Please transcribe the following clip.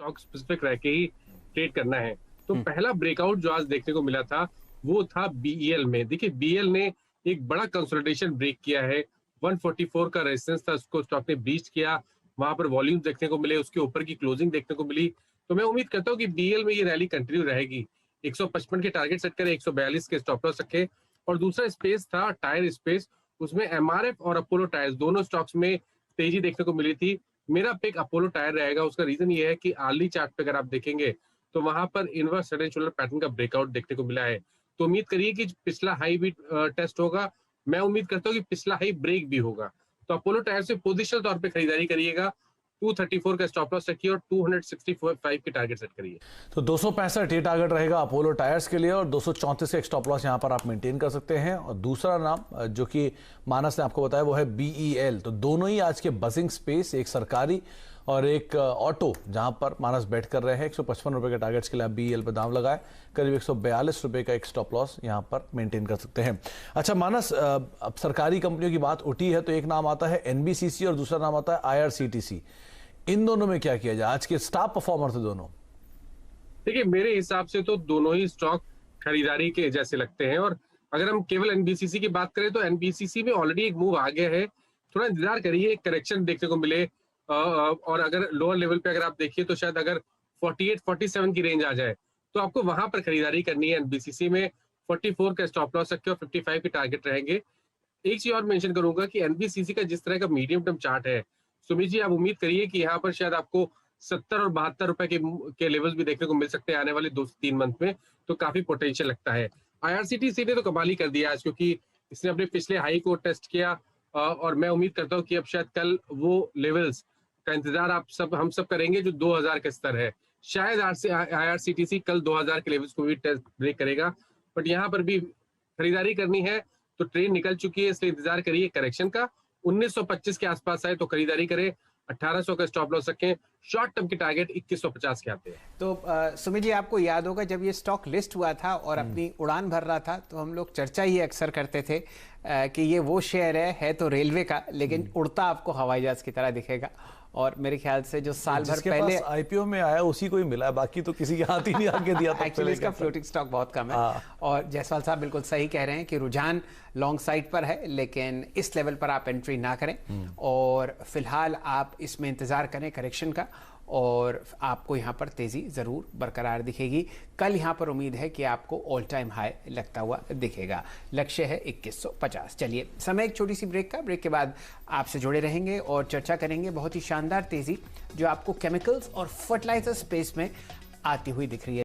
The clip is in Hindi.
स्टॉक स्पेसिफिक रह के ही ट्रेड करना है। तो हम्म। पहला ब्रेकआउट जो आज देखने को मिला था वो था बीईएल में। देखिए बीईएल ने एक बड़ा कंसोलिडेशन ब्रेक किया है। 144 का रेजिस्टेंस था, उसको स्टॉक ने ब्रीच किया। वहां पर वॉल्यूम देखने को मिले, उसके ऊपर की क्लोजिंग देखने को मिली। तो मैं उम्मीद करता हूँ कि बीईएल में ये रैली कंटिन्यू रहेगी। 155 के टारगेट सेट करे, 142 के स्टॉप लॉस रखे। और दूसरा स्पेस था टायर स्पेस, उसमें एमआरएफ और अपोलो टायर्स दोनों स्टॉक्स में तेजी देखने को मिली थी। मेरा पिक अपोलो टायर रहेगा। उसका रीजन ये है कि आर्ली चार्ट पे अगर आप देखेंगे तो वहां पर इनवर्स सडन शोल्डर पैटर्न का ब्रेकआउट देखने को मिला है। तो उम्मीद करिए कि पिछला हाई भी टेस्ट होगा। मैं उम्मीद करता हूँ कि पिछला हाई ब्रेक भी होगा। तो अपोलो टायर से पोजिशनल तौर पे खरीदारी करिएगा। 234 का स्टॉप लॉस रखिए और 265 के टारगेट सेट करिए। तो 265 ये टारगेट रहेगा अपोलो टायर्स के लिए और 234 का एक स्टॉप लॉस यहां पर आप मेंटेन कर सकते हैं। और दूसरा नाम जो कि मानस ने आपको बताया वो है बीईएल। तो दोनों ही आज के बजिंग स्पेस, एक सरकारी और एक ऑटो, जहां पर मानस बैठ कर रहे हैं। 155 रुपए के टारगेट्स के लिए आप बीईएल पर दाम लगाए, करीब 142 रुपए का एक स्टॉप लॉस यहां पर मेंटेन कर सकते हैं। अच्छा मानस, अब सरकारी कंपनियों की बात उठी है तो एक नाम आता है एनबीसीसी और दूसरा नाम आता है आईआरसीटीसी। इन दोनों में क्या किया जाए? आज के स्टार परफॉर्मर थे दोनों। देखिए मेरे हिसाब से तो दोनों ही स्टॉक खरीदारी के जैसे लगते हैं। और अगर हम केवल एनबीसीसी की बात करें तो एनबीसीसी में ऑलरेडी एक मूव आ गया है। थोड़ा इंतजार करिए, एक करेक्शन देखने को मिले। और अगर लोअर लेवल पे अगर आप देखिए तो शायद अगर 48 47 की रेंज आ जाए तो आपको वहां पर खरीदारी करनी है। एनबीसीसी में 44 का स्टॉप लॉस रखे और 55 के टारगेट रहेंगे। एक चीज और मेंशन करूंगा कि एनबीसीसी का जिस तरह का मीडियम टर्म चार्ट है, सुमित जी आप उम्मीद करिए कि यहाँ पर शायद आपको 70 और 72 रुपए के लेवल्स भी देखने को मिल सकते हैं आने वाले 2 से 3 मंथ में। तो काफी पोटेंशियल लगता है। आईआरसीटीसी ने तो कमाल ही कर दिया आज, क्योंकि इसने अपने पिछले हाई को टेस्ट किया। और मैं उम्मीद करता हूँ कि अब शायद कल वो लेवल्स का इंतजार हम सब करेंगे जो 2000 का स्तर है। शायद आईआरसीटीसी कल 2000 के लेवल्स को भी टेस्ट ब्रेक करेगा। बट यहाँ पर भी खरीदारी करनी है तो ट्रेन निकल चुकी है, इसलिए इंतजार करिए करेक्शन का। 1925 के आसपास आए तो खरीदारी करें। 1800 का स्टॉप लॉस रखें। शॉर्ट टर्म के टारगेट 2150 के आते हैं। तो सुमित जी, आपको याद होगा जब ये स्टॉक लिस्ट हुआ था और अपनी उड़ान भर रहा था तो हम लोग चर्चा ही अक्सर करते थे कि ये वो शेयर है तो रेलवे का, लेकिन उड़ता आपको हवाई जहाज की तरह दिखेगा। और मेरे ख्याल से जो साल भर पहले आईपीओ में आया उसी को ही मिला है, बाकी तो किसी के हाथ ही नहीं आके दिया था। एक्चुअली इसका फ्लोटिंग स्टॉक बहुत कम है। और जायसवाल साहब बिल्कुल सही कह रहे हैं कि रुझान लॉन्ग साइड पर है, लेकिन इस लेवल पर आप एंट्री ना करें और फिलहाल आप इसमें इंतजार करें करेक्शन का। और आपको यहाँ पर तेजी जरूर बरकरार दिखेगी। कल यहाँ पर उम्मीद है कि आपको ऑल टाइम हाई लगता हुआ दिखेगा। लक्ष्य है 2150। चलिए समय एक छोटी सी ब्रेक का, ब्रेक के बाद आपसे जुड़े रहेंगे और चर्चा करेंगे बहुत ही शानदार तेजी जो आपको केमिकल्स और फर्टिलाइजर स्पेस में आती हुई दिख रही है।